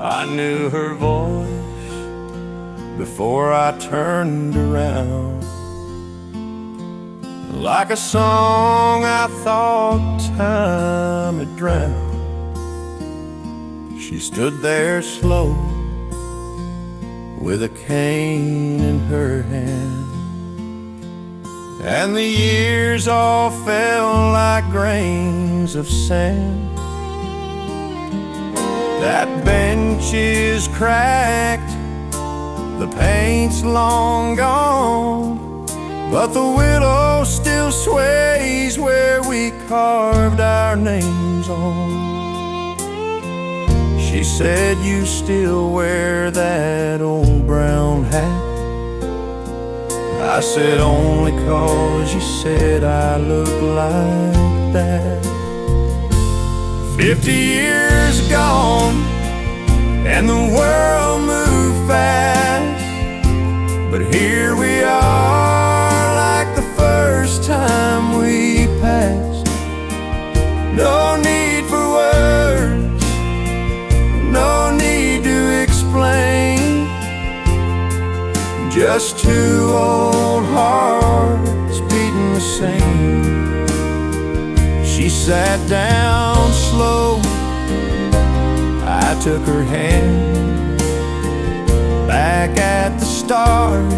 I knew her voice before I turned around. Like a song I thought time had drowned. She stood there slow with a cane in her hand, and the years all fell like grains of sand. That bench is cracked, the paint's long gone, but the willow still sways where we carved our names on. She said, "You still wear that old brown hat?" I said, "Only 'cause you said I look like that." 50 years gone, and the world moved fast, but here we are like the first time we passed. No need for words, no need to explain, just two old hearts beating the same. She sat down slow, I took her hand, back at the start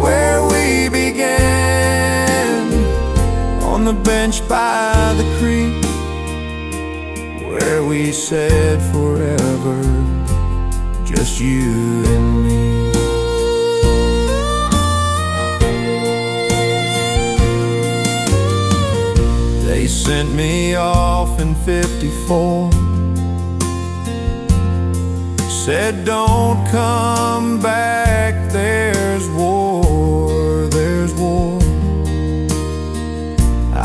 where we began, on the bench by the creek where we said forever, just you and me. They sent me off in '54, said don't come back, there's war, there's war.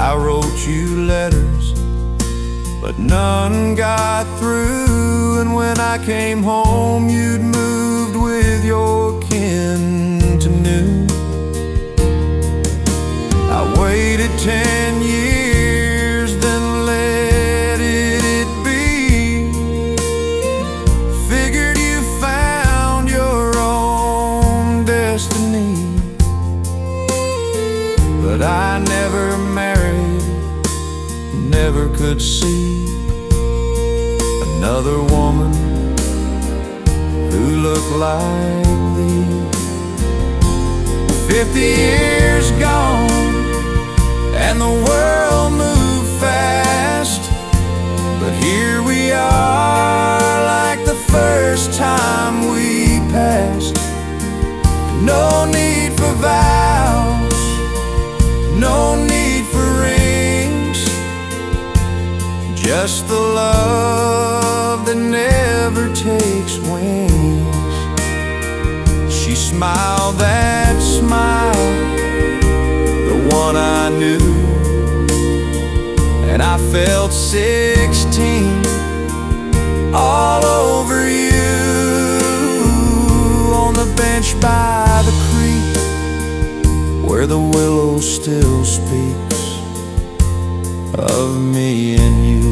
I wrote you letters, but none got through, and when I came home you'd moved with your kin to New. I waited 10 years, then let it be. Figured you found your own destiny, but I never married, never could see another woman who looked like thee. 50 years gone, and the world moved fast, but here we are like the first time we passed. No need for vows, no need for rings, just the love that never takes wings. She smiled that smile, the one I knew, and I felt 16 all over you, on the bench by the creek where the willow still speaks of me and you.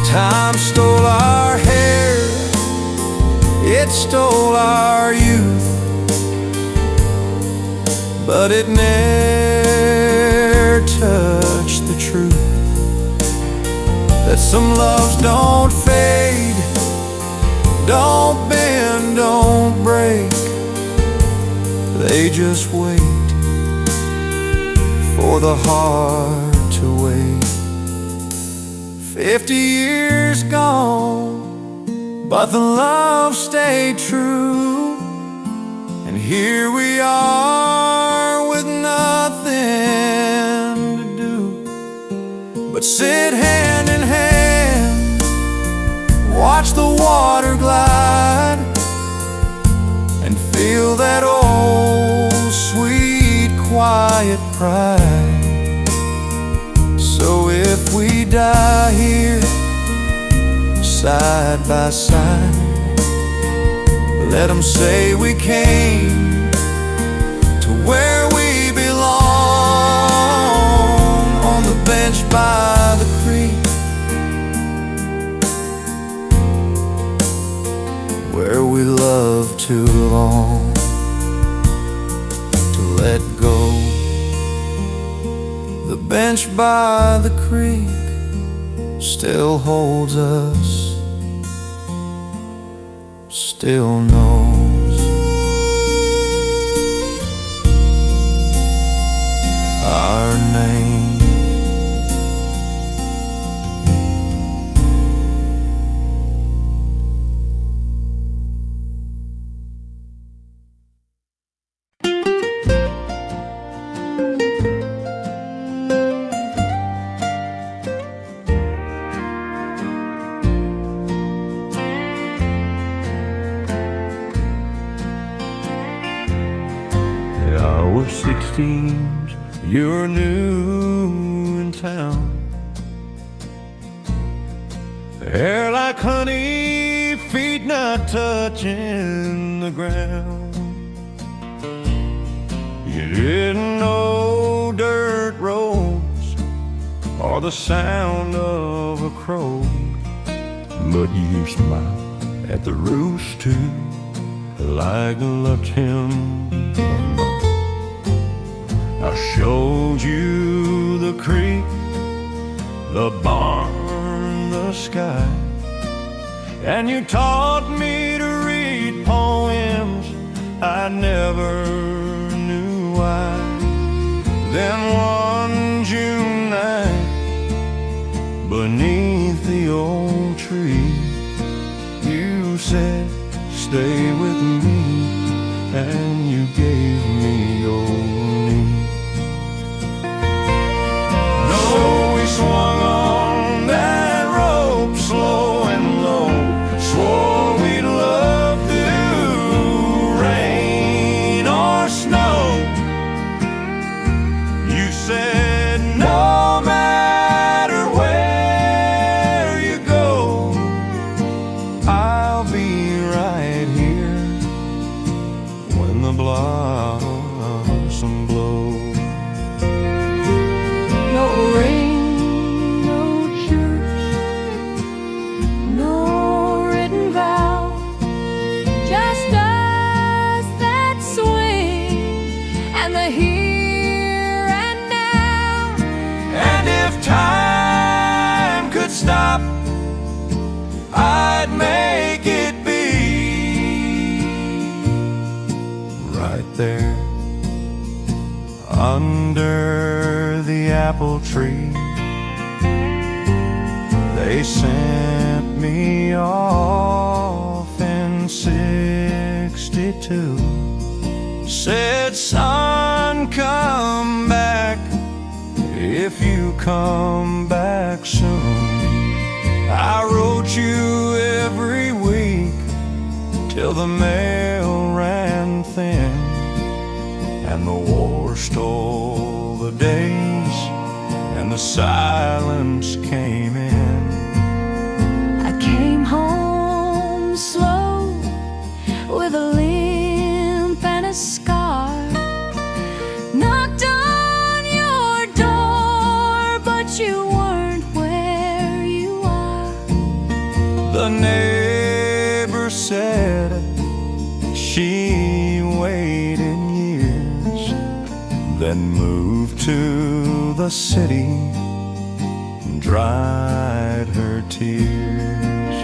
Time stole our hair, it stole our youth, but it never touched the truth that some loves don't fade, don't bend, don't break, they just wait for the heart to wait. 50 years gone, but the love stayed true, and here we are with nothing to do but sit hand in hand, watch the water glide, and feel that old sweet quiet pride. So if we die here side by side, let them say we came to where we belong, on the bench by the let go. The bench by the creek still holds us, still knows our name. I was 16, you're new in town. Hair like honey, feet not touching the ground. You didn't know dirt roads or the sound of a crow, but you smiled at the rooster like loved him. I showed you the creek, the barn, the sky, and you taught me to read poems I never knew why. Then one June night, beneath the old tree, you said, "Stay with me," and you gave me your knee. Swung on that rope slow and low, swore we'd love through rain or snow. You said no matter where you go, I'll be right here when the blossom blows. No rain, time could stop, I'd make it be right there under the apple tree. They sent me off in '62, said, "Son, come back if you come back soon." I wrote you every week till the mail ran thin, and the war stole the days, and the silence came in. I came home slow with a limp and a scar. Knocked on your door, but you weren't where you are. The neighbor said she waited years, then moved to the city and dried her tears.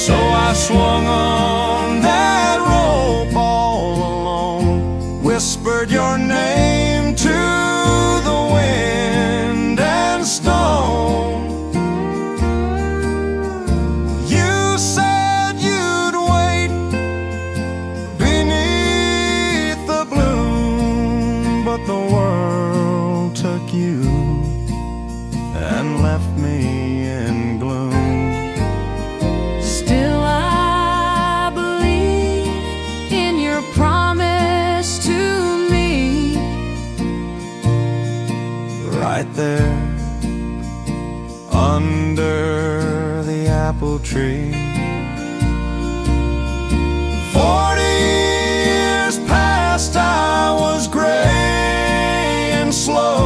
So I swung on that rope all alone, whispered your name to the wind and stone. You said you'd wait beneath the bloom, but the world took you and left me in gloom. Still I believe in your promise to me. Right there under the apple tree. 40 years past, I was gray and slow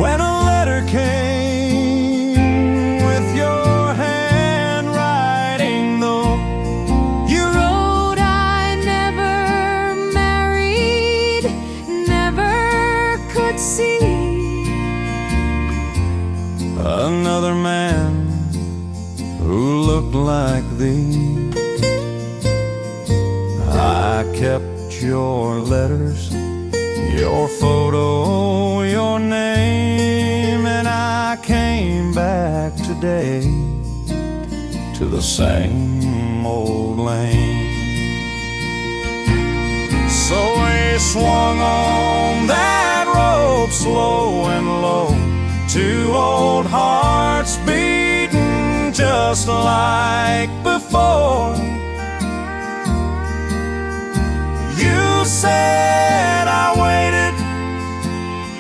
when a letter came with your handwriting, though. You wrote I never kept your letters, your photo, your name, and I came back today to the same old lane. So we swung on that rope, slow and low, two old hearts beating just like before. You said I waited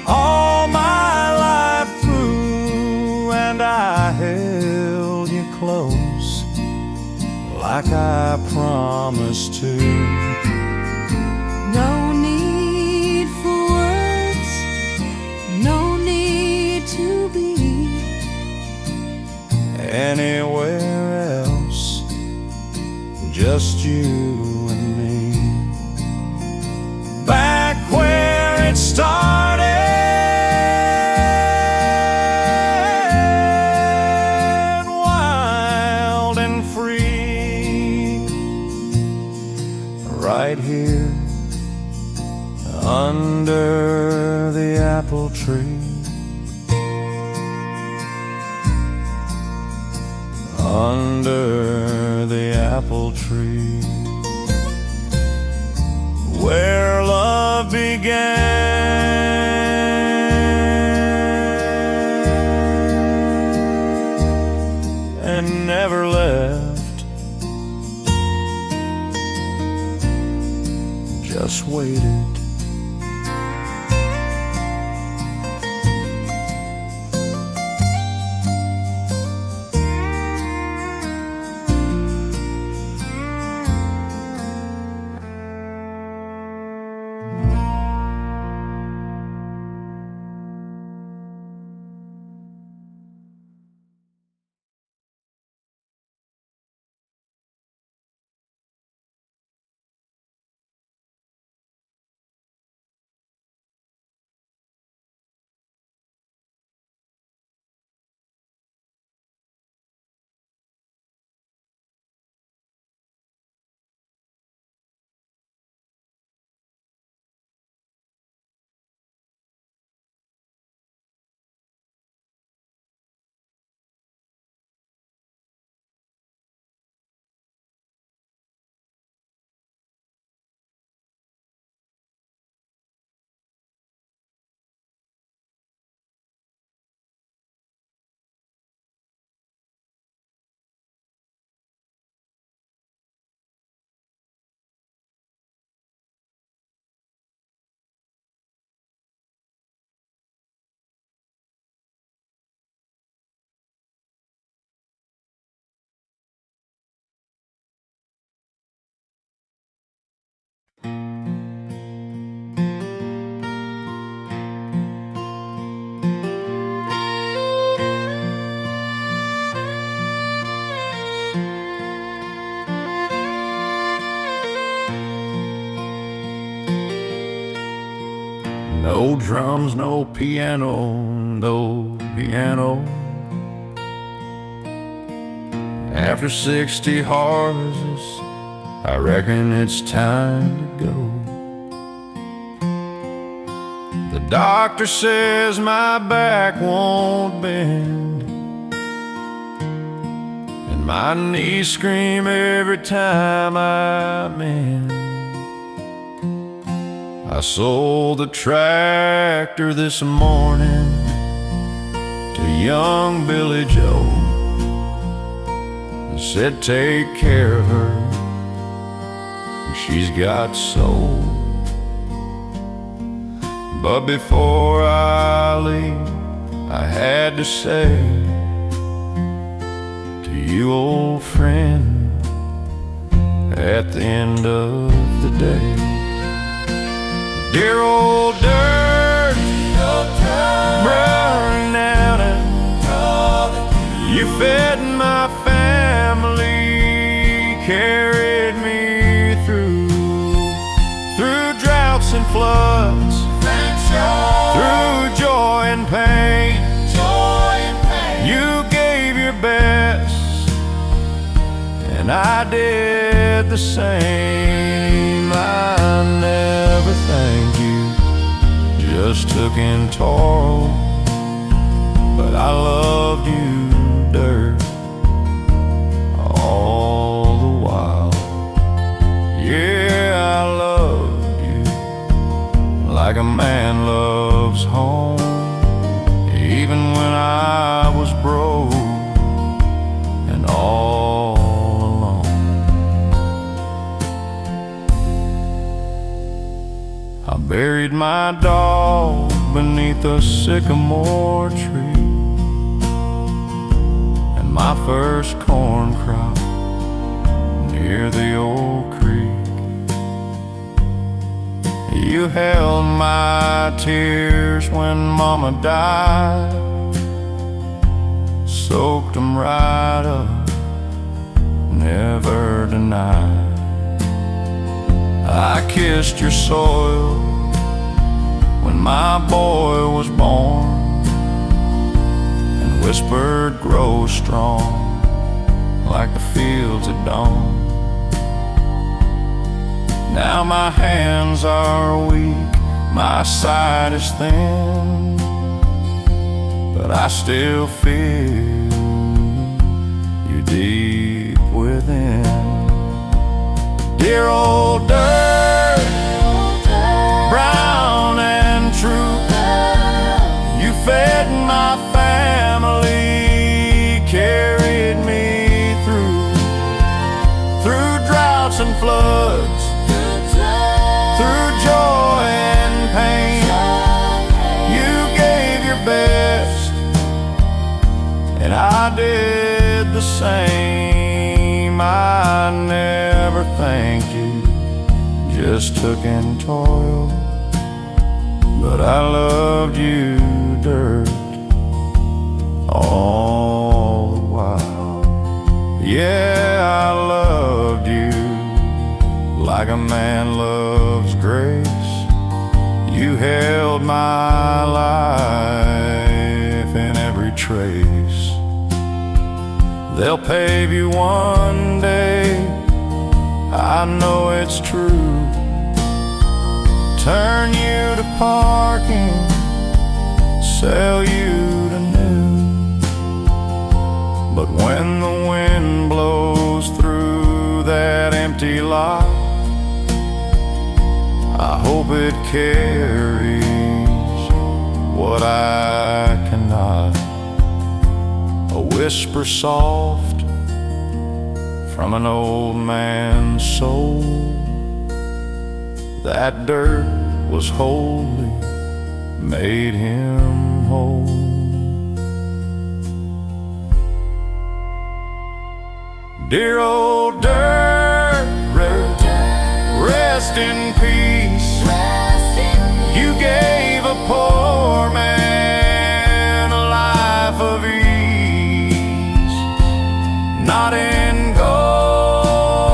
all my life through, and I held you close like I promised to. No need for words, no need to be anywhere else, just you and me. Back where it started, wild and free, right here under the apple tree, under the apple tree, where love began and never left, just waited. No drums, no piano, no piano. After 60 horses, I reckon it's time to go. The doctor says my back won't bend, and my knees scream every time I mend. I sold the tractor this morning to young Billy Joe, and said take care of her, she's got soul. But before I leave, I had to say to you, old friend, at the end of the day, dear old dirt, burning out, and you fed my family, carried me through droughts and floods, through joy and pain. You gave your best, and I did the same. just took in toil, but I loved you, dirt, all the while. Yeah, I loved you like a man loves home, even when I was broke and all alone. I buried my dog beneath a sycamore tree, and my first corn crop near the old creek. You held my tears when Mama died, soaked them right up, never denied. I kissed your soil when my boy was born, and whispered, grow strong like the fields at dawn. Now my hands are weak, my sight is thin, but I still feel you deep within. Dear old dirt, brown and true, you fed my family, carried me through droughts and floods, through joy and pain. You gave your best, and I did the same. I never thanked you, just took in toil, but I loved you, dirt, all the while. Yeah, I loved you like a man loves grace. You held my life in every trace. They'll pave you one day, I know it's true, turn you to parking, sell you to new. But when the wind blows through that empty lot, I hope it carries what I cannot. A whisper soft from an old man's soul, that dirt was holy, made him whole. Dear old dirt, rest in peace. You gave a poor man a life of ease, not in gold,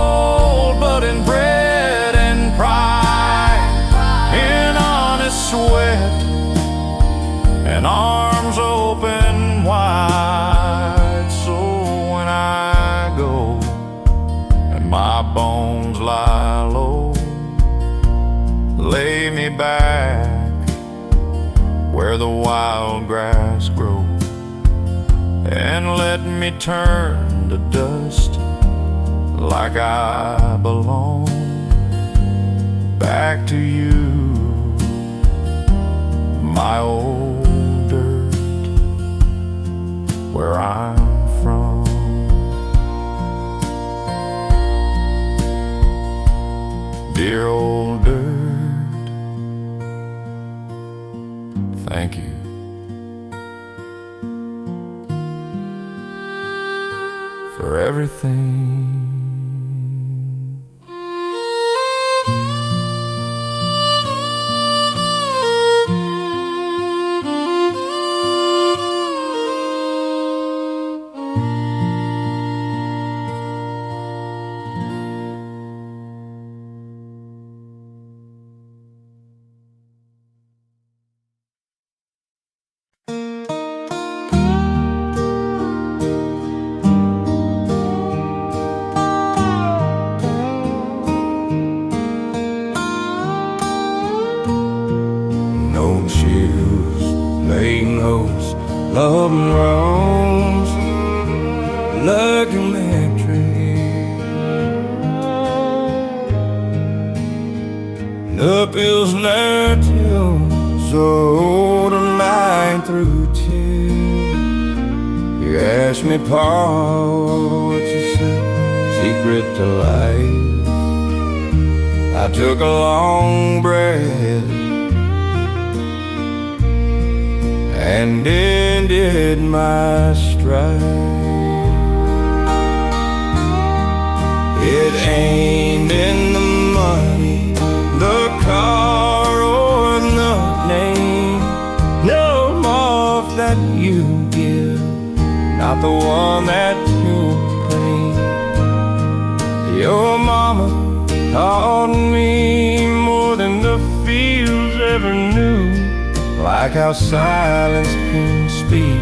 but in bread and pride, in honest sweat and arms open wide. So when I go and my bones lie low, lay me back where the wild grass grows, and let me turn to dust like I belong back to you, my old dirt, where I'm from. Dear old dirt, thank you for everything. those love and rose like electric. And up hills there till so the night through till you asked me, Paul, what's the secret to life? I took a long breath and ended my strife. It ain't in the money, the car, or the name, no moth that you give, not the one that you'll claim. Your mama taught me more than the fields ever knew, like how silence can speak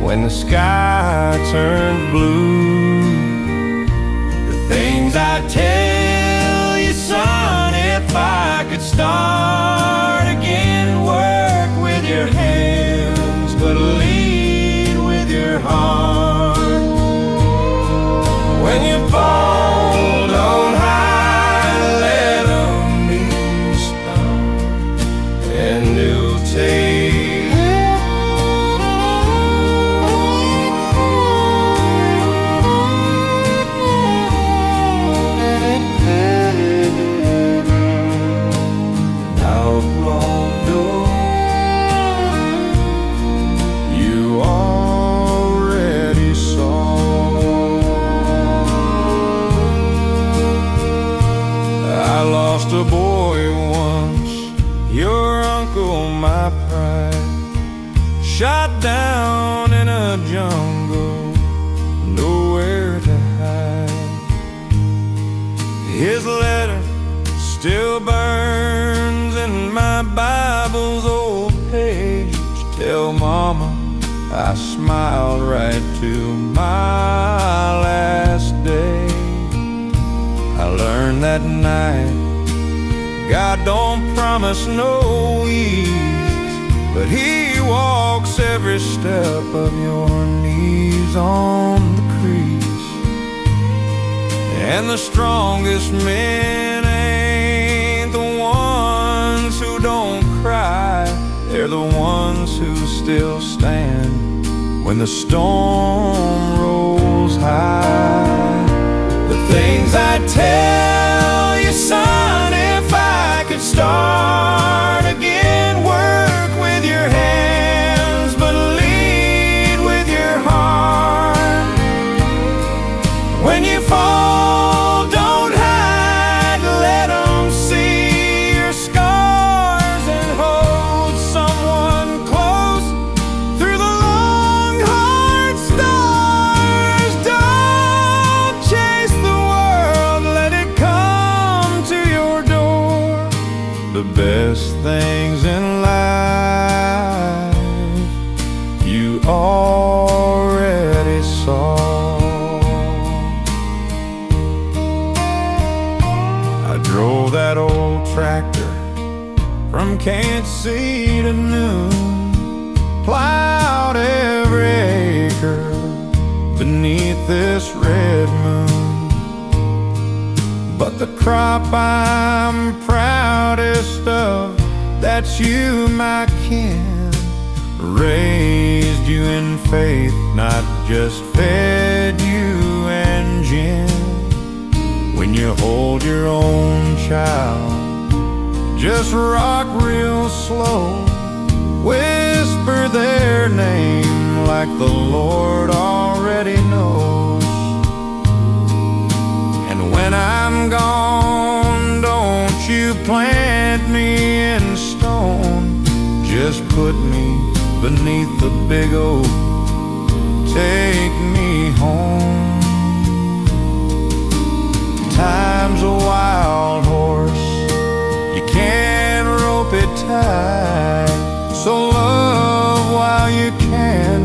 when the sky turns blue. The things I tell you, son, if I could start again, work with your hands, but lead with your heart. When you fall, don't hide, let them be stung, and you'll take a boy once, your uncle, my pride, shot down in a jungle, nowhere to hide. His letter still burns in my Bible's old page. Tell Mama I smiled right to my last day. I learned that night God don't promise no ease, but He walks every step of your knees on the crease. And the strongest men ain't the ones who don't cry, they're the ones who still stand when the storm rolls high. The things I tell you, son, if I could start again, work with your hands, but lead with your heart. When you fall, don't hide, let them see your scars, and hold someone close through the long, hard stars. Don't chase the world, let it come to your door. The best things in life you already saw. I drove that old tractor from Kansas City to noon, plowed every acre beneath this red moon. But the crop I'm proudest of, that's you, my kin, raised you in faith, not just fed you and gin. When you hold your own child, just rock real slow, whisper their name like the Lord already knows. And when I'm gone, don't you plant me in stone, just put me beneath the big oak, take me home. Time's a wild horse, you can't rope it tight, so love while you can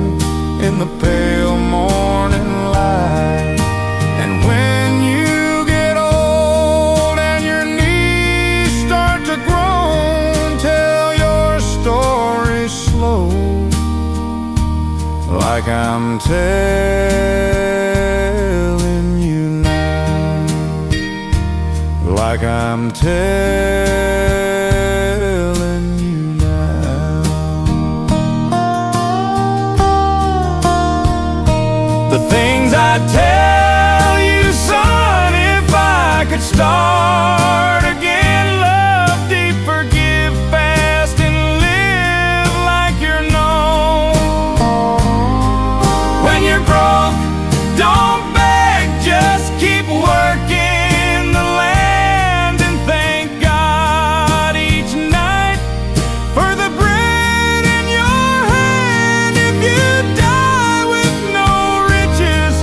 in the pale morning light. And when you get old and your knees start to groan, tell your story slow, like I'm telling you now, like I'm telling you now. The things I'd tell you, son, if I could start again. Love deep, forgive fast, and live like you're known. When you're broke, don't beg, just keep working the land, and thank God each night for the bread in your hand. If you die with no riches,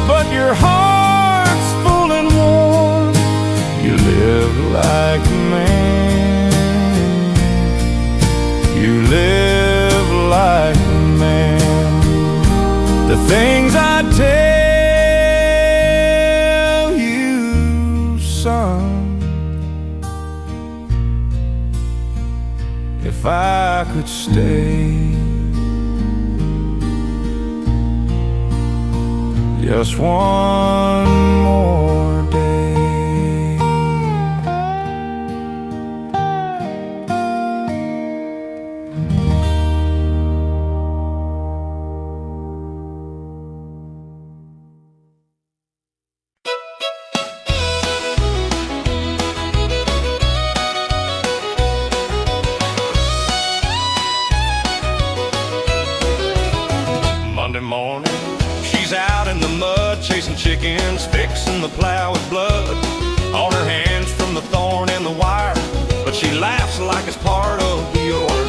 but your heart's full and warm, you live like a man. You live like a man. The things I tell you, son, if I could stay just one more day. Monday morning, she's out in the mud, chasing chickens, fixing the plow with blood on her hands from the thorn and the wire. But she laughs like it's part of the order.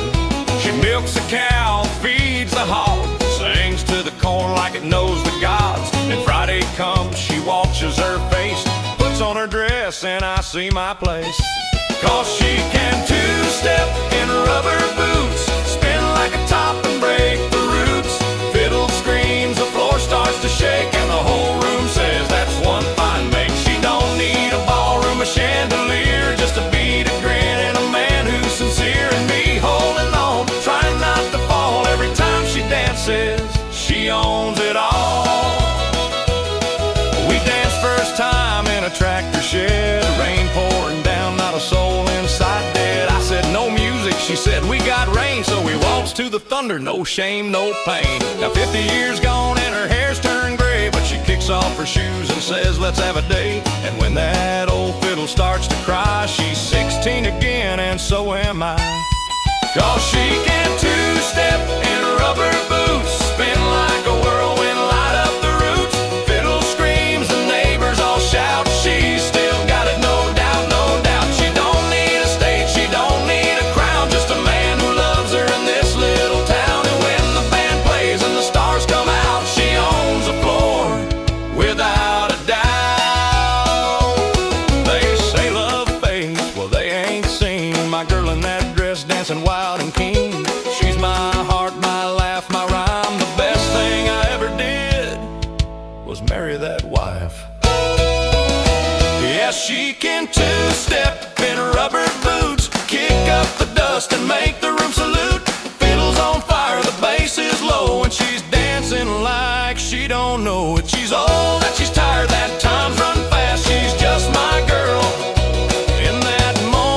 She milks a cow, feeds the hog, sings to the corn like it knows the gods. And Friday comes, she washes her face, puts on her dress, and I see my place. 'Cause she can two-step in rubber boots, spin like a top and break the roots. Fiddle screams, the floor starts to shake, and the whole room says that's one fine make. She don't need a ballroom, a chandelier, just a beat, a grin, and a man who's sincere. And me holding on, trying not to fall every time she dances. She owns it all. We danced first time in a tractor shed, rain pouring down, not a soul inside dead. I said no music, she said we got rain, so we waltzed to the thunder, no shame, no pain. Now 50 years gone and her hair's turned gray, but she kicks off her shoes and says let's have a day. And when that old fiddle starts to cry, she's 16 again, and so am I. 'Cause she can two-step in rubber boots, spin like a whirlwind, light up the roots. Fiddle screams, the neighbors all shout, she's still got it, no doubt, no doubt. She don't need a stage, she don't need a crown, just a man who loves her in this little town. And when the band plays and the stars come out, she owns the floor without a doubt. They say love fades, well they ain't seen my girl in that dress dancing wild and keen. She's my heart, my laugh, my rhyme. The best thing I ever did was marry that wife. Yes, she can two-step in rubber boots, kick up the dust and make the room salute. Fiddle's on fire, the bass is low, and she's dancing like she don't know it. She's old and she's tired, that time's run fast. She's just my girl in that moment.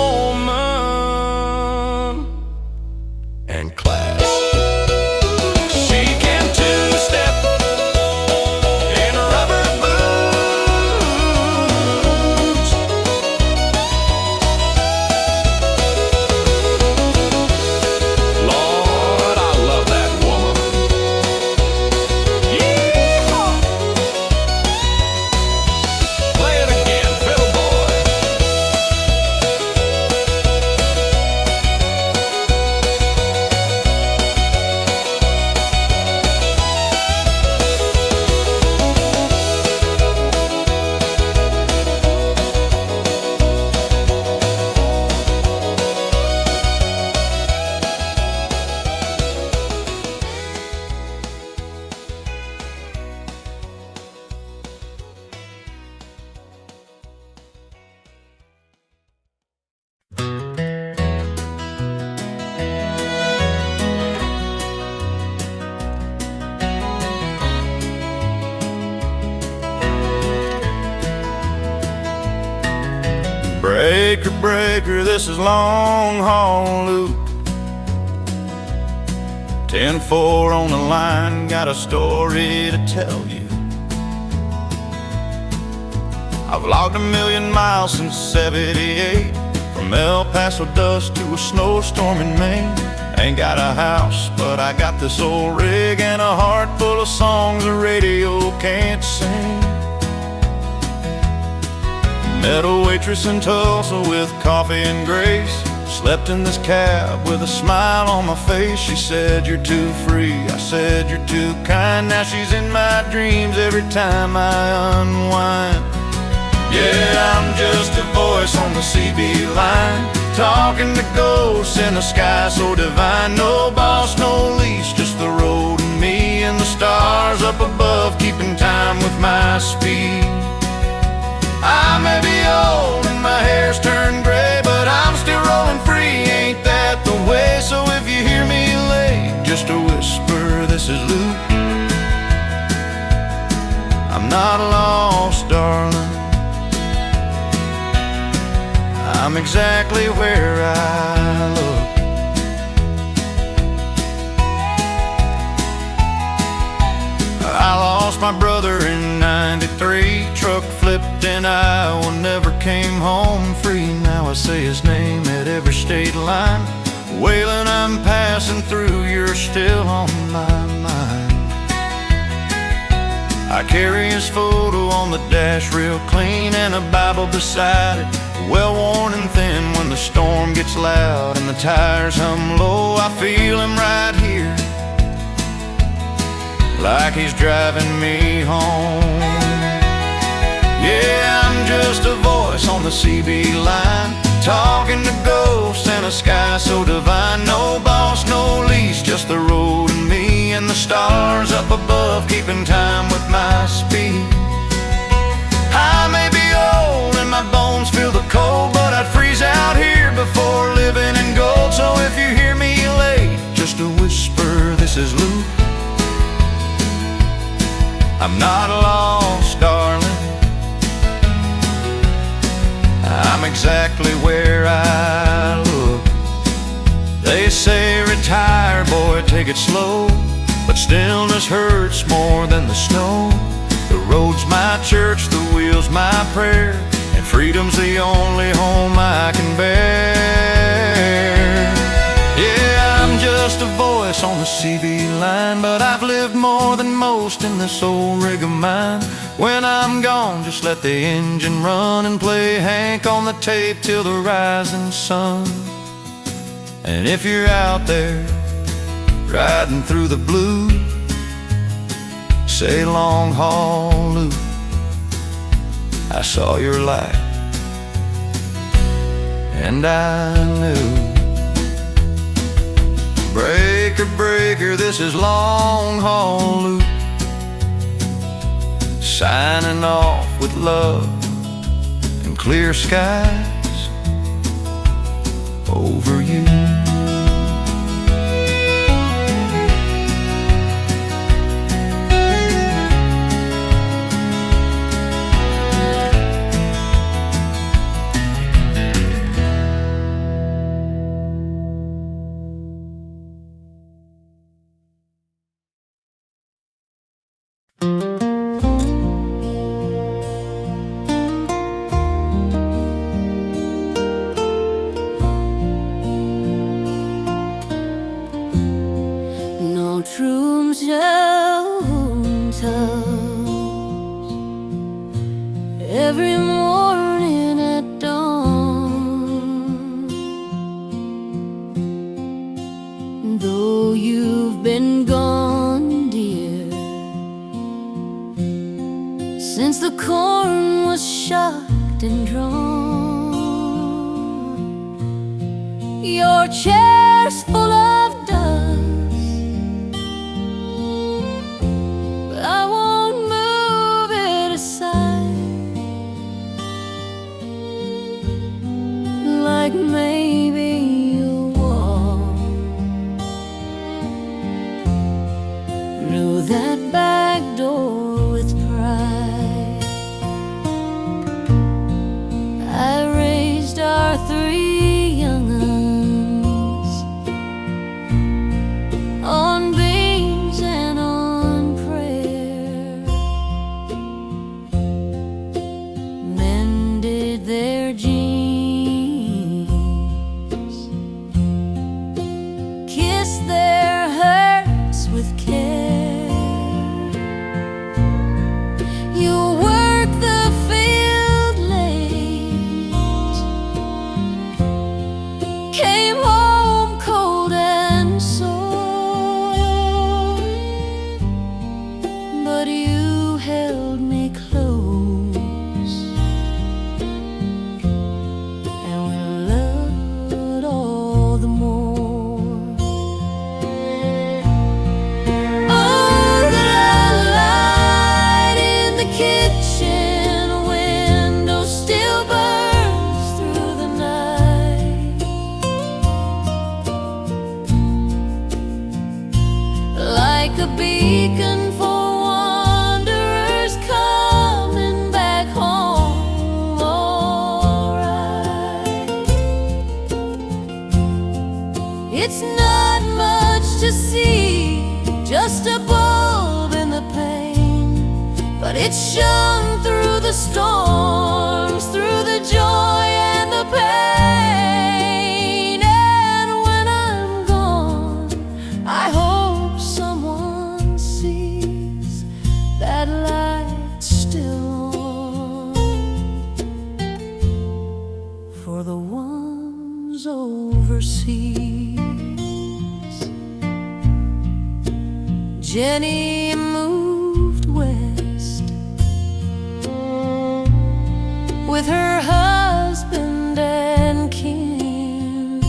Breaker, breaker, this is long haul loop. 10-4 on the line, got a story to tell you. I've logged 1,000,000 miles since '78, from El Paso dust to a snowstorm in Maine. Ain't got a house, but I got this old rig and a heart full of songs the radio can't sing. Met a waitress in Tulsa with coffee and grace. Slept in this cab with a smile on my face. She said, "You're too free." I said, "You're too kind." Now she's in my dreams every time I unwind. Yeah, I'm just a voice on the CB line, talking to ghosts in a sky so divine. No boss, no leash, just the road and me, and the stars up above keeping time with my speed. I may be old and my hair's turned gray, but I'm still rolling free, ain't that the way? So if you hear me late, just a whisper, this is Luke. I'm not lost, darling, I'm exactly where I look. I lost my brother in '93. Truck flipped in Iowa, never came home free. Now I say his name at every state line. Waylon, I'm passing through, you're still on my mind. I carry his photo on the dash real clean, and a Bible beside it, well worn and thin. When the storm gets loud and the tires hum low, I feel him right here, like he's driving me home. Yeah, I'm just a voice on the CB line, talking to ghosts in a sky so divine. No boss, no leash, just the road and me, and the stars up above keeping time with my speed. I may be old and my bones feel the cold, but I'd freeze out here before living in gold. So if you hear me late, just a whisper, this is Luke. I'm not lost, darling, I'm exactly where I look. They say retire, boy, take it slow, but stillness hurts more than the snow. The road's my church, the wheel's my prayer, and freedom's the only home I can bear. Yeah, I'm just a voice on the CB line, but I've lived more than most in this old rig of mine. When I'm gone, just let the engine run and play Hank on the tape till the rising sun. And if you're out there riding through the blue, say long haul Luke, I saw your light and I knew. Breaker, breaker, this is long haul Luke, signing off with love and clear skies over you. True shelters every morning at dawn. Though you've been gone, dear, since the corn was shucked and drawn, your chair's full of dust, I won't move it aside, like maybe you'll walk through that back door with pride. I raised our It's not much to see, just a bulb in the pane, but it shone through the storms, through the joy and the pain. And when I'm gone, I hope someone sees that light still on, for the ones overseas. Jenny moved west with her husband and kin.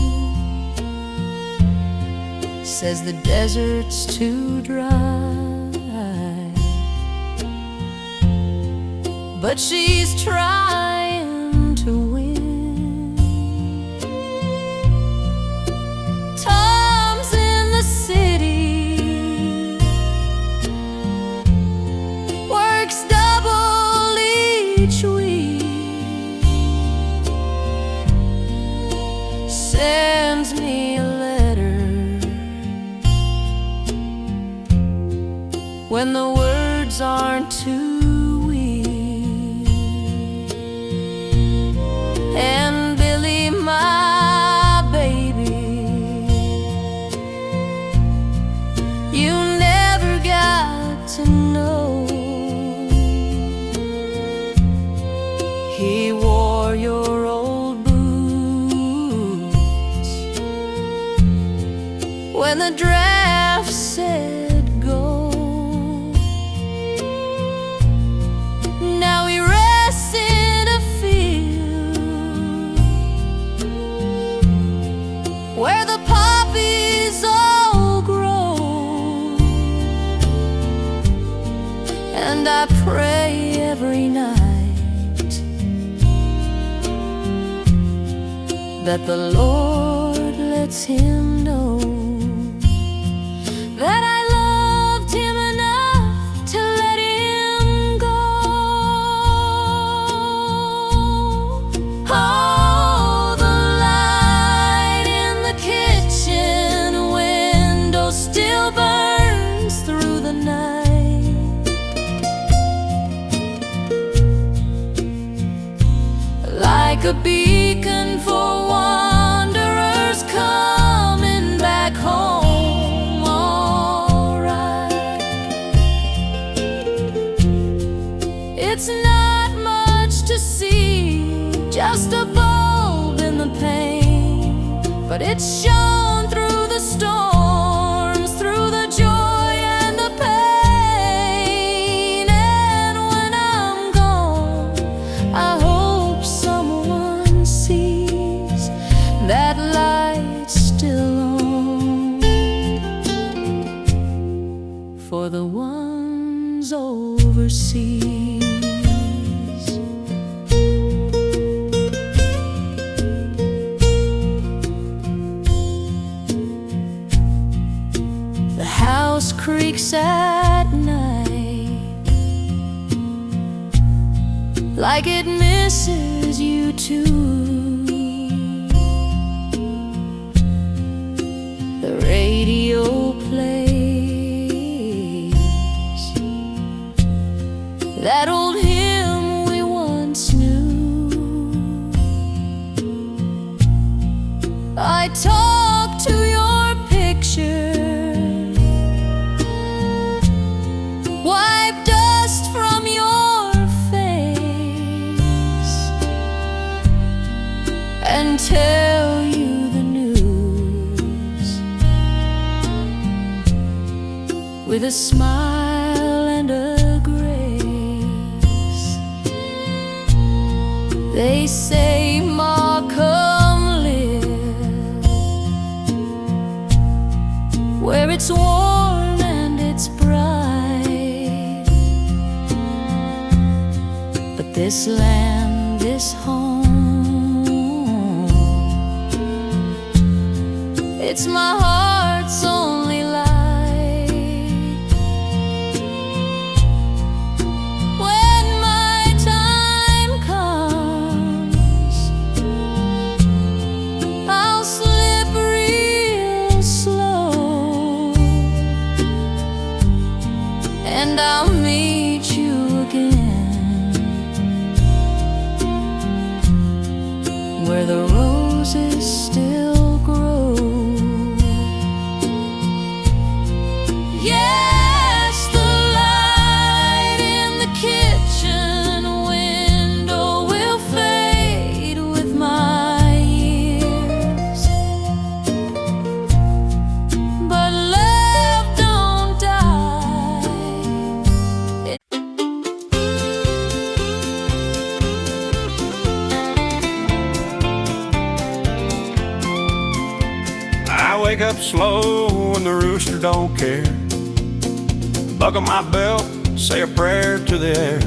Says the desert's too dry, but she's trying to win. Tom's in the city, works double each week, sends me a letter when the words aren't too weak. And Billy, my baby, you never got to know. He wore your old boots when the draft said go. Now he rests in a field where the poppies all grow, and I pray every night that the Lord lets him know that I loved him enough to let him go. Oh, the light in the kitchen window still burns through the night, like a beacon for wanderers coming back home. All right, it's not much to see, just a bulb in the pane, but it shone through the storms, through the joy and the pain. And when I'm gone, I hope someone sees that light still on, for the ones overseas. The house creaks at night, like it misses you too. The radio plays that old hymn we once knew. I talk to your picture, wipe dust from your face, and tell you the news with a smile and a grace. They say, Ma, come live where it's warm and it's bright, but this land, this home, it's my heart's only light. When my time comes, I'll slip real roses still grow. Yes, the light in the kitchen window will fade with my years, but love don't die. I wake up slow and the rooster don't care. Buckle my belt, say a prayer to the air.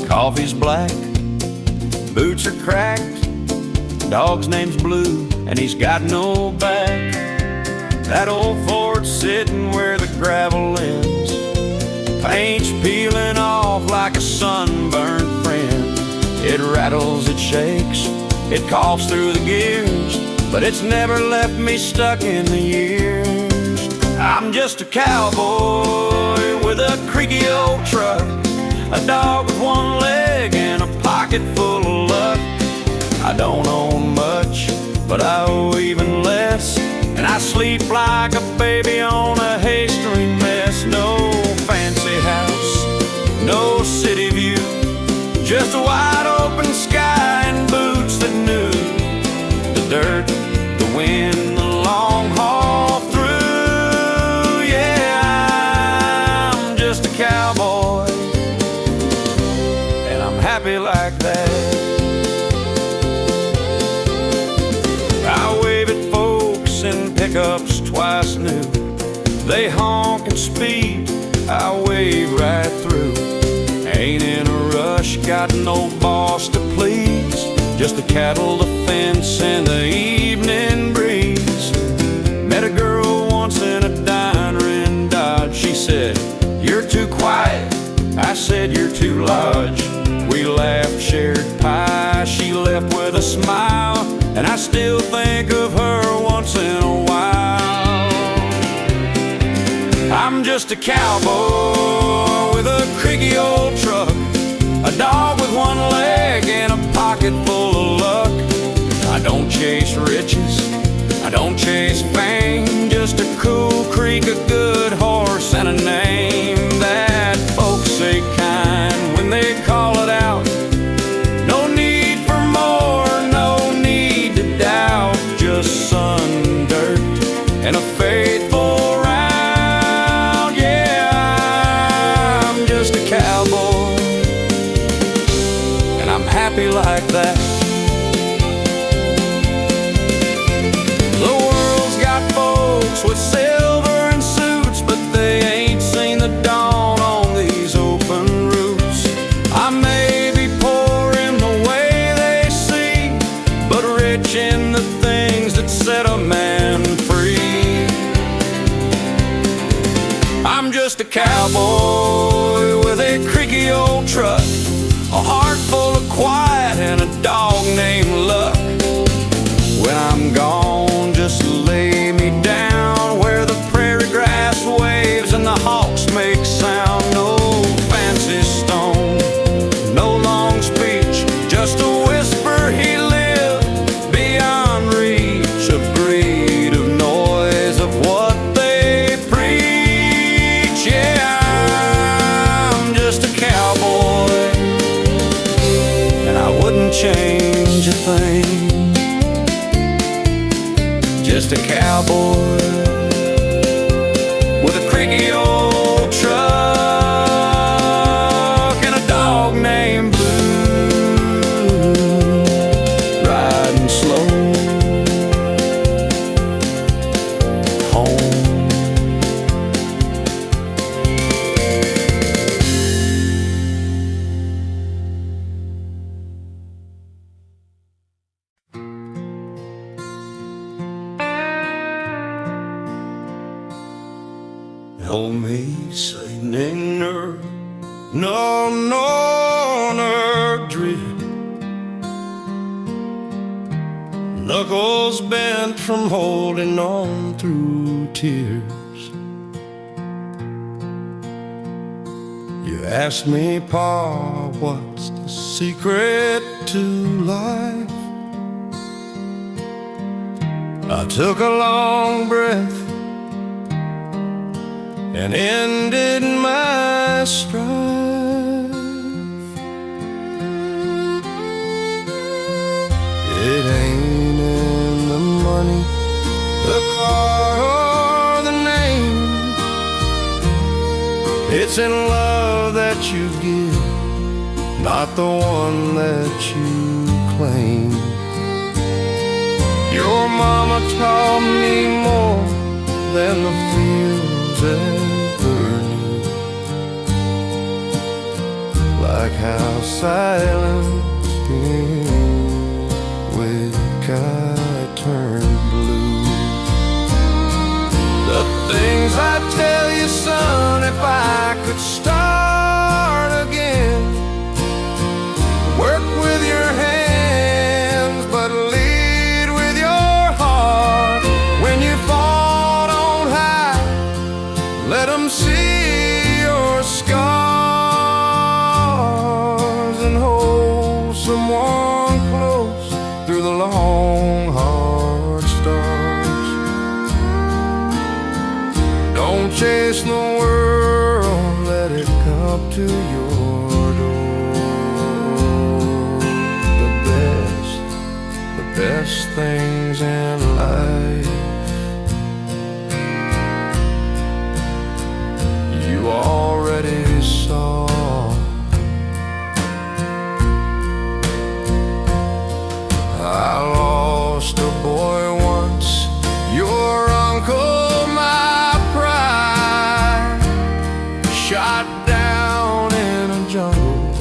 Coffee's black, boots are cracked, dog's name's Blue, and he's got no back. That old Ford's sitting where the gravel ends, paint's peeling off like a sunburned friend. It rattles, it shakes, it coughs through the gears, but it's never left me stuck in the years. I'm just a cowboy with a creaky old truck, a dog with one leg and a pocket full of luck. I don't own much, but I owe even less, and I sleep like a baby on a hay string mess. No fancy house, no city view, just a wide open sky and boots that knew the dirt, the wind, the long haul through. Yeah, I'm just a cowboy, and I'm happy like that. I wave at folks in pickups twice new. They honk and speed, I wave right through. Ain't in a rush, got no boss to please, just the cattle, the fence, and the evening breeze. Met a girl once in a diner in Dodge. She said, "You're too quiet." I said, "You're too large." We laughed, shared pie. She left with a smile, and I still think of her once in a while. I'm just a cowboy with a creaky old truck, a dog with one leg and a pocket full of luck. I don't chase riches, I don't chase fame, just a cool creek, a good horse, and a name that folks say kind when they call it out. No need for more, no need to doubt, just sun, dirt, and a faithful round. Yeah, I'm just a cowboy, and I'm happy like that. The world's got folks with silver and suits, but they ain't seen the dawn on these open routes. I may be poor in the way they see, but rich in the things that set a man free. I'm just a cowboy with a creaky old truck, a heart full of quiet, and a dog named Luck. When I'm gone, just lay me down where the prairie grass waves and the hawks make sound. No fancy stone, no long speech, just a whisper. He lived beyond reach of greed, of noise, of what they preach. Yeah, I'm just a cowboy, and I wouldn't change a thing. Just a cowboy with a creaky old truck and a dog named Blue, riding slow home. No me say ninger, no drip. Knuckles bent from holding on through tears. You asked me, Pa, what's the secret to life? I took a long breath and ended my strife. It ain't in the money, the car, or the name. It's in love that you give, not the one that you claim. Your mama taught me more than the fields ever knew, like how silence with sky turned blue. The things I tell you, son, if I could start again, work with your hands, but lead with your heart. When you fall, don't hide, let them see your scars, and hold someone close through the long, hard stars. Don't chase the world, let it come to your door. The best things in life you already saw. I lost a boy once, your uncle, my pride, shot down in a jungle,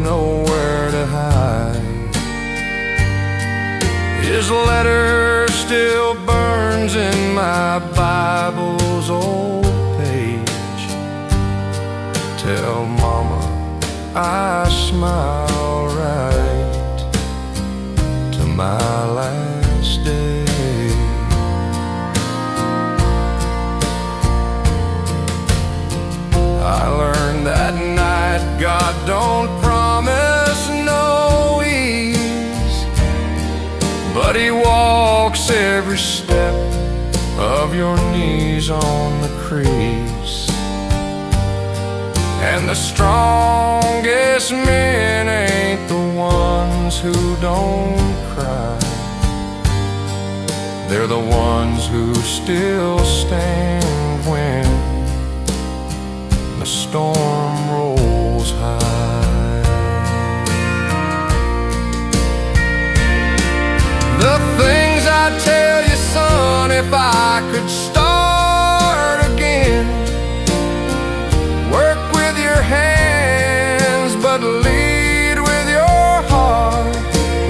nowhere to hide. His letter still burns in my Bible's old page. Tell mama I smile right to my last day. I learned that night God don't promise no ease, but He walks every step of your knees on the crease. And the strongest men ain't the ones who don't cry, they're the ones who still stand when the storm rolls high. The things I tell you, son, if I could start again, work with your hands, but lead with your heart.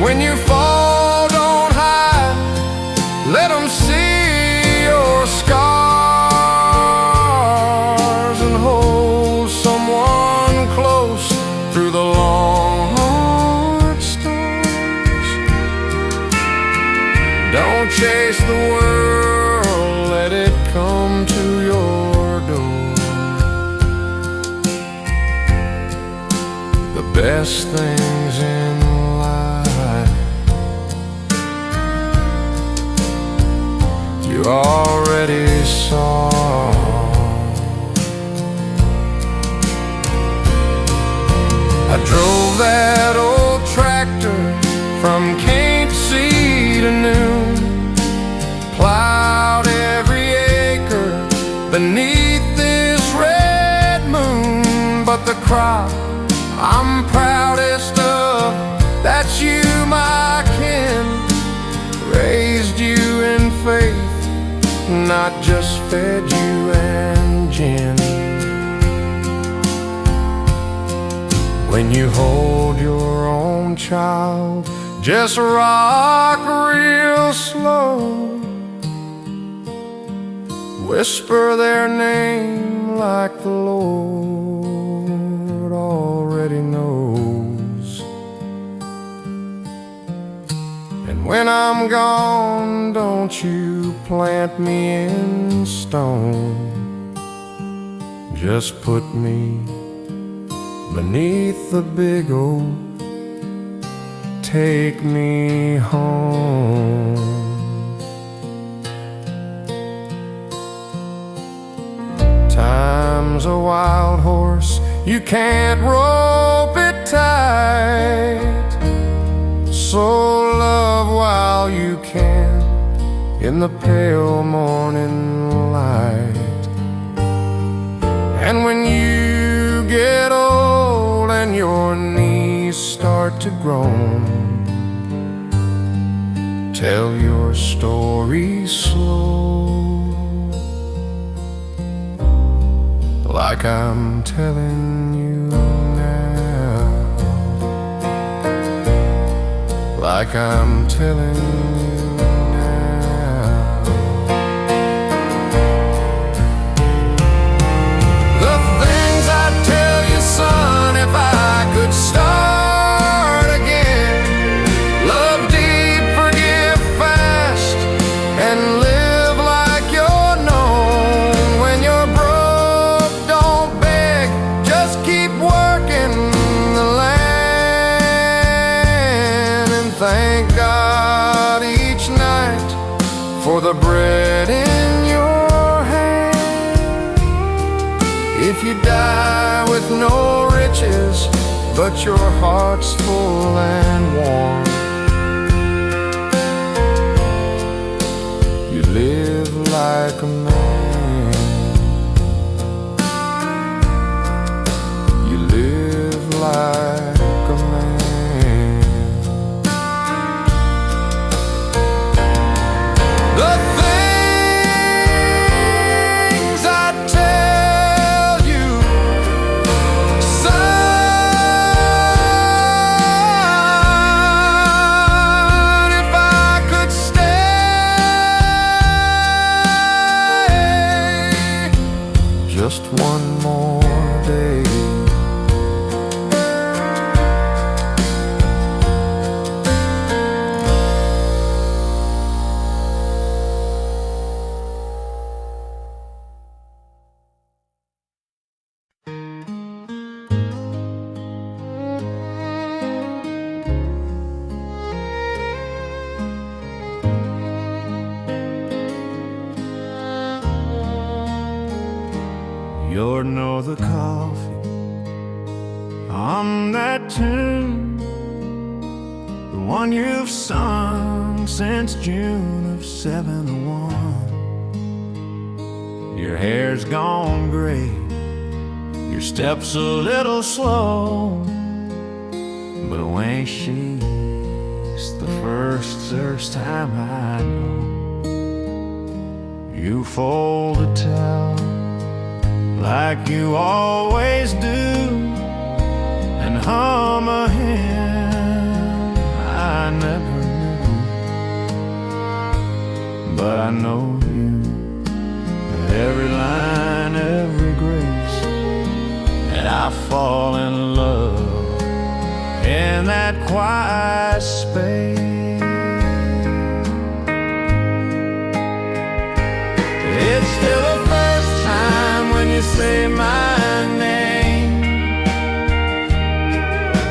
When you fall, don't hide, let them see your scars, and hold someone close through the long, hard stars. Don't chase the world, let it come to your door. The best things in life you already saw. I drove that old tractor from Cape-Sea to noon, plowed every acre beneath this red moon. But the crop I'm proudest of, that's you, my kin, raised you in faith, not just fed you and gin. When you hold your own child, just rock real slow, whisper their name like the Lord already knows. And when I'm gone, don't you plant me in stone, just put me beneath the big oak, take me home. love's a wild horse, you can't rope it tight. So love while you can in the pale morning light. And when you get old and your knees start to groan, tell your story slow, like I'm telling you now, like I'm telling you now. The things I'd tell you, son, if I could start again. Love deep, forgive fast, and live like you're known. When you're broke, don't beg, just keep working the land. And thank God each night for the bread in your hand. If you die with no riches, but your heart's full and warm, you live like a man. You live like a man. The things I tell you, son, if I could stay just one more day. You're no the coffee on that tune, the one you've sung since June of '71. Your hair's gone gray, your step's a little slow, but when she's the first time I know, you fold a towel like you always do, and hum a hymn I never knew. But I know you, every line, every grace, and I fall in love in that quiet space. It's still the first time when you say my name,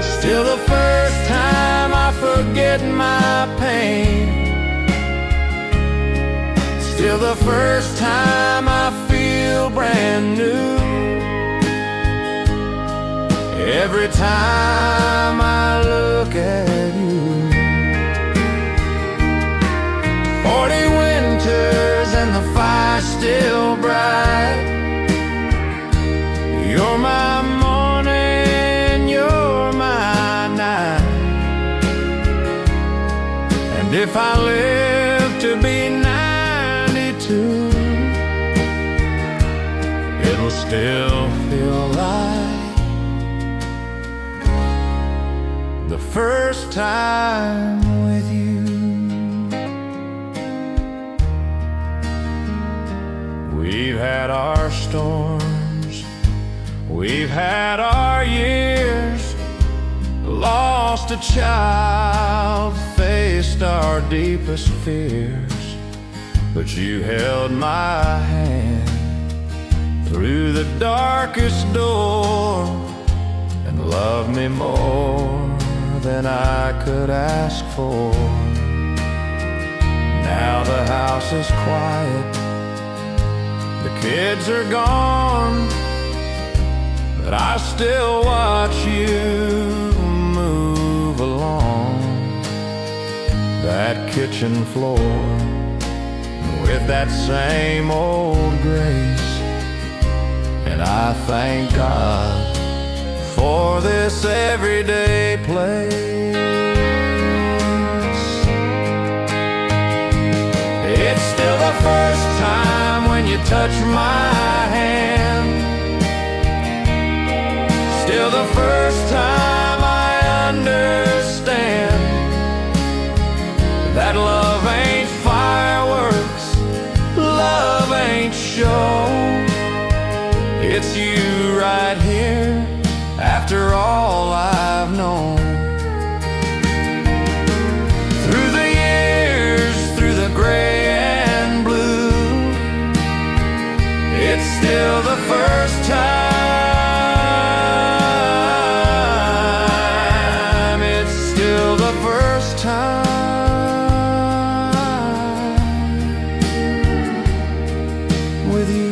still the first time I forget my pain, still the first time I feel brand new, every time I look at you. 40 winters and the fire's still bright. You're my morning, you're my night. And if I live to be 92, it'll still feel like the first time with you. We've had our storms, we've had our years, lost a child, faced our deepest fears, but you held my hand through the darkest door and loved me more than I could ask for. Now the house is quiet, the kids are gone, but I still watch you move along that kitchen floor with that same old grace. And I thank God for this everyday place. It's still the first time when you touch my hand, still the first time I understand that love ain't fireworks, love ain't show. It's you right here after all I've known. Through the years, through the gray and blue, it's still the first time. It's still the first time with you.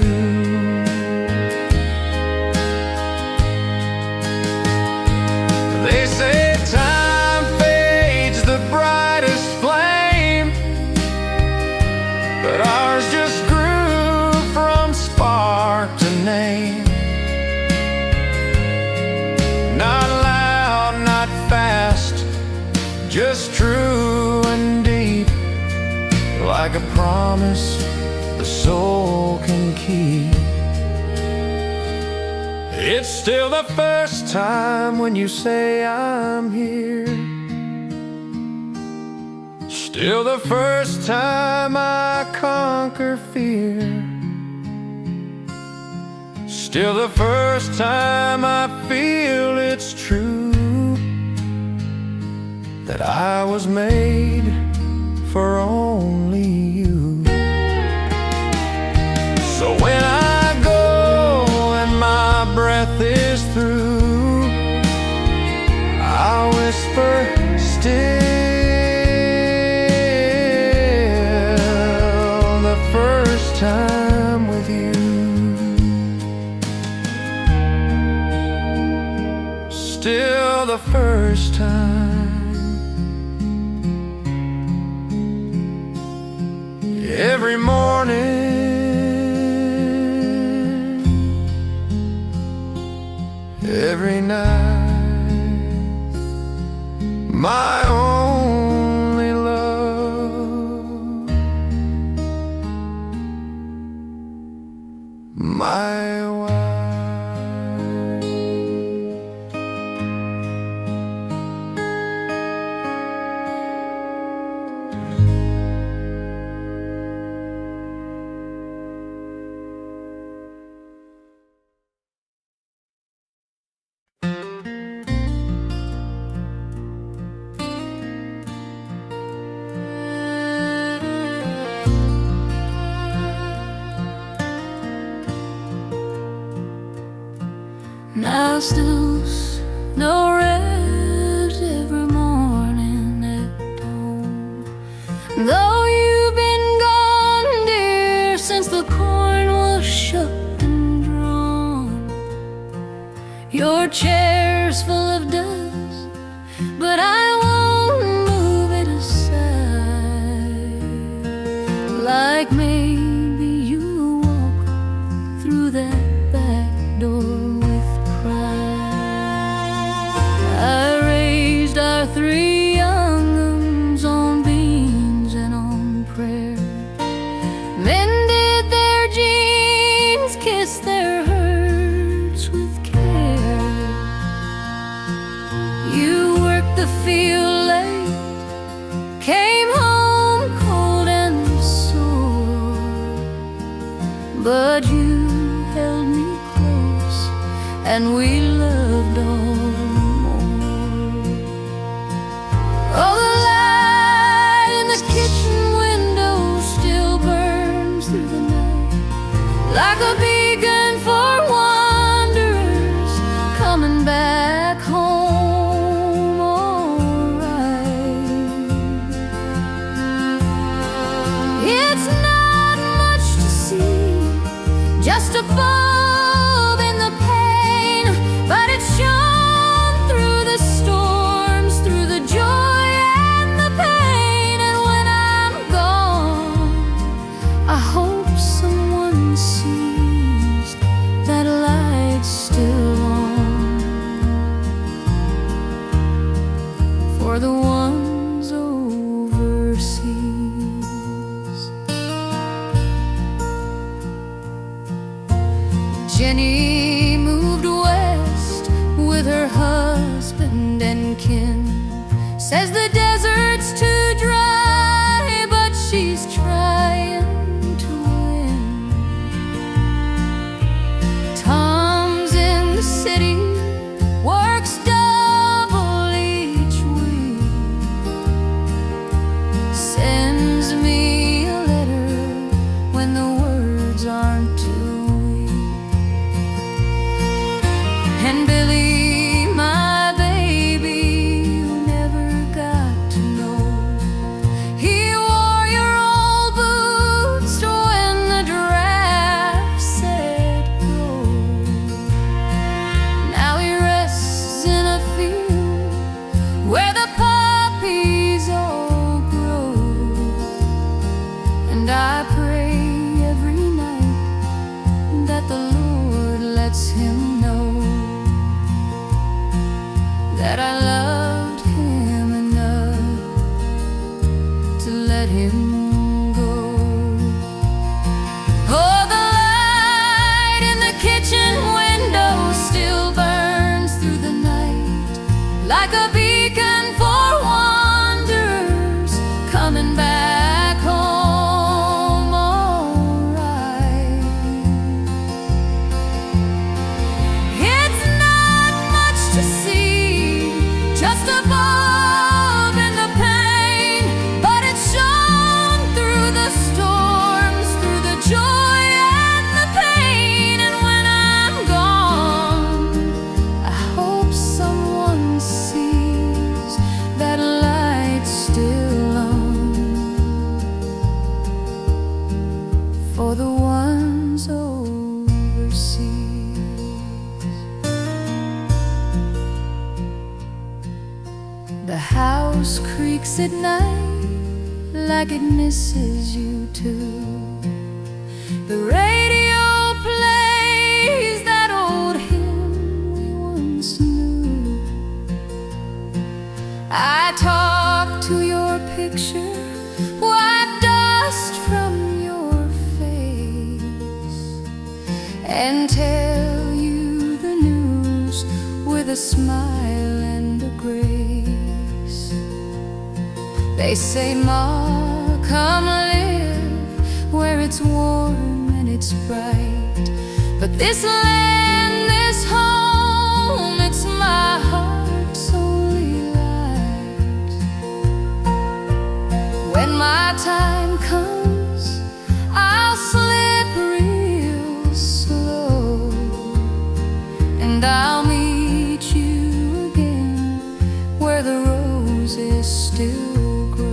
They say time fades the brightest flame, but ours just grew from spark to name. Not loud, not fast, just true and deep, like a promise the soul can keep. It's still the first time when you say I'm here, still the first time I conquer fear, still the first time I feel it's true that I was made for only you. So when I go and my breath is through, I'll whisper still the first time with you, still the first time. Every morning, every night, my only love, my wife. Now still no rest every morning at home, though you've been gone, dear, since the corn was shucked and drawn. Your chair's full of dust, but I won't move it aside. Like maybe you'll walk through that back door. I raised our 3 young uns on beans and on prayer, mended their jeans, kissed their hurts with care. You worked the field late, came home cold and sore, but you held me close and we loved all. Oh, the light in the kitchen window still burns through the night, like a beacon for wanderers coming back home alright. It's not much to see, just a bulb in the pane, Jenny moved west with her husband and kin. Says the desert's too dry, but she's trying to win. Tom's in the city, works double each week. Sends me a letter when the words aren't too weak. And Billy, my baby, you never got to know, he wore your old boots when the draft said go. Now he rests in a field where the poppies all grow. And I pray every night that the Lord lets him know that I loved him enough to let him go. Oh, the light in the kitchen window still burns through the night, like a beacon for wanderers coming back home alright. It's not much to see, just a bulb in the pain, but it shone through the storms, through the joy and the pain. And when I'm gone, I hope someone sees that light still on for the ones overseas. The house creaks at night like it misses you too. The radio plays that old hymn we once knew. I talk to your picture, wipe dust from your face, and tell you the news with a smile and a grace. They say, Ma, come live where it's warm and it's bright. But this land, this home, it's my heart's only light. When my time comes, I'll slip real slow, and I'll meet you again where the roses still grow.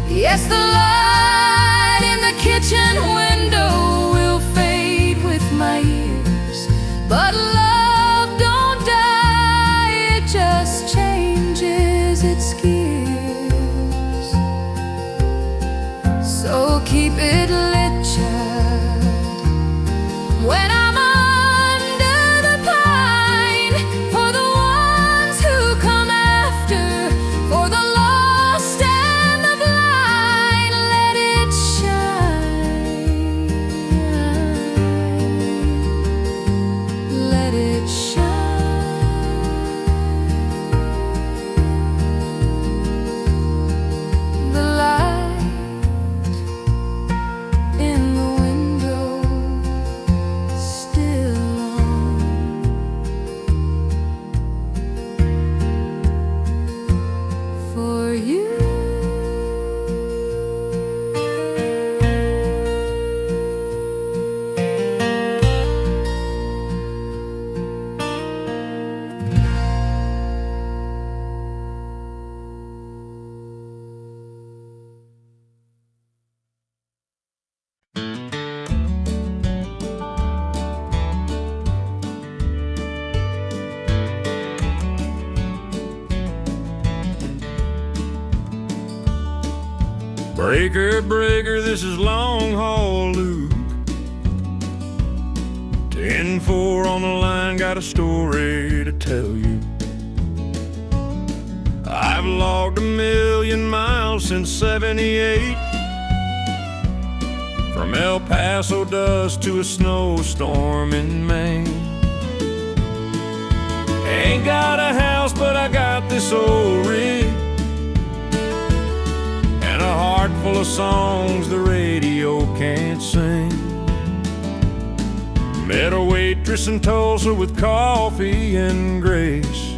Yes, the light in the kitchen window will fade with my years, but love don't die, it just changes its gears. So keep it lit, child, when I'm under the pine, for the ones who come after, for the lost and the blind. Let it shine, let it shine. The light in the window still on for you. Breaker, breaker, this is long haul Luke. 10-4 on the line, got a story to tell you. I've logged 1,000,000 miles since '78. from El Paso dust to a snowstorm in Maine. Ain't got a house, but I got this old rig and a heart full of songs the radio can't sing. Met a waitress in Tulsa with coffee and grace.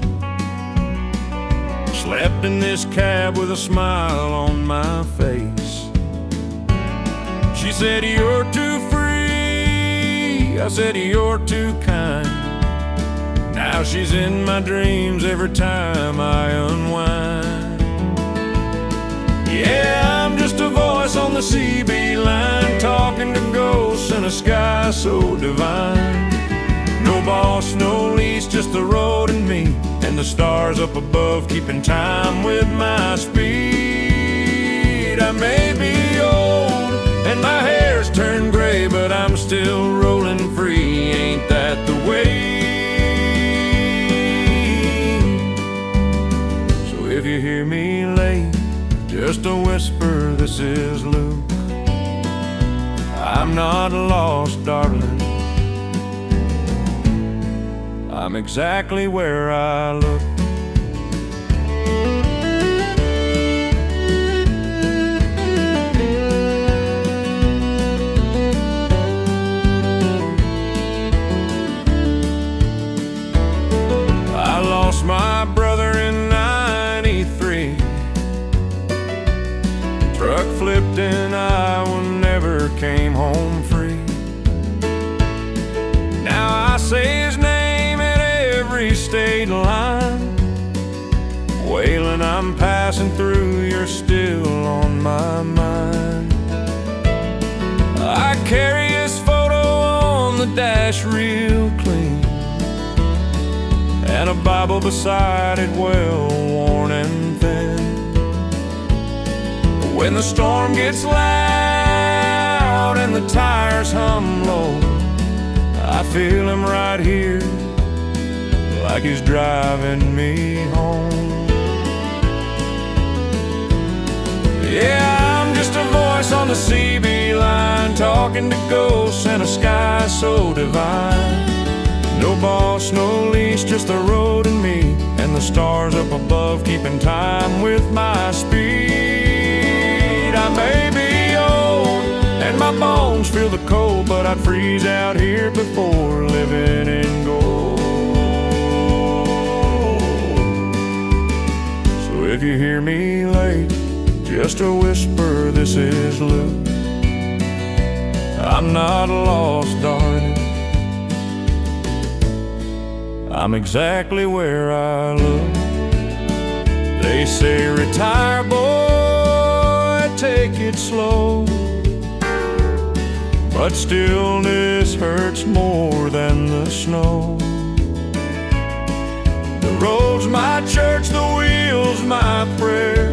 Slept in this cab with a smile on my face. She said, "You're too free." I said, "You're too kind." Now she's in my dreams every time I unwind. Yeah, I'm just a voice on the CB line, talking to ghosts in a sky so divine. No boss, no lease, just the road and me, and the stars up above keeping time with my speed. I may be old and my hair's turned gray, but I'm still rolling free. Ain't that the way? So if you hear me late, just a whisper, this is Luke. I'm not lost, darling. I'm exactly where I look. I lost my brother in '93. Truck flipped in Iowa, never came home free. Now I say his name at every state line. Waylon, I'm passing through, you're still on my mind. I carry his photo on the dash real clean, and a Bible beside it, well worn and thin. When the storm gets loud and the tires hum low, I feel him right here, like he's driving me home. Yeah, I'm just a voice on the CB line, talking to ghosts in a sky so divine. No boss, no lease, just the road and me, and the stars up above keeping time with my speed. I may be old and my bones feel the cold, but I'd freeze out here before living in gold. So if you hear me late, just a whisper, this is Luke. I'm not lost, darling. I'm exactly where I look. They say, retire, boy, take it slow. But stillness hurts more than the snow. The road's my church, the wheel's my prayer,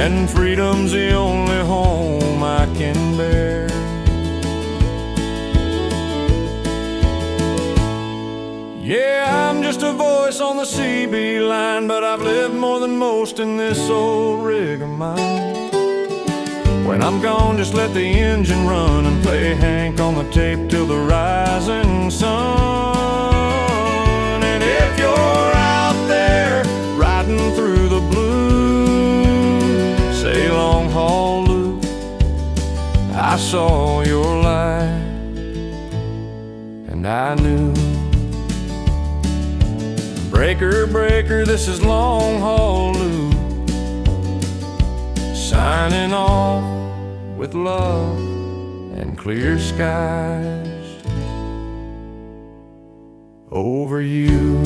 and freedom's the only home I can bear. Yeah, I'm just a voice on the CB line, but I've lived more than most in this old rig of mine. When I'm gone, just let the engine run and play Hank on the tape till the rising sun. And if you're out there riding through the blue, say long haul Luke, I saw your light and I knew. Breaker, breaker, this is long haul Luke, signing off with love and clear skies over you.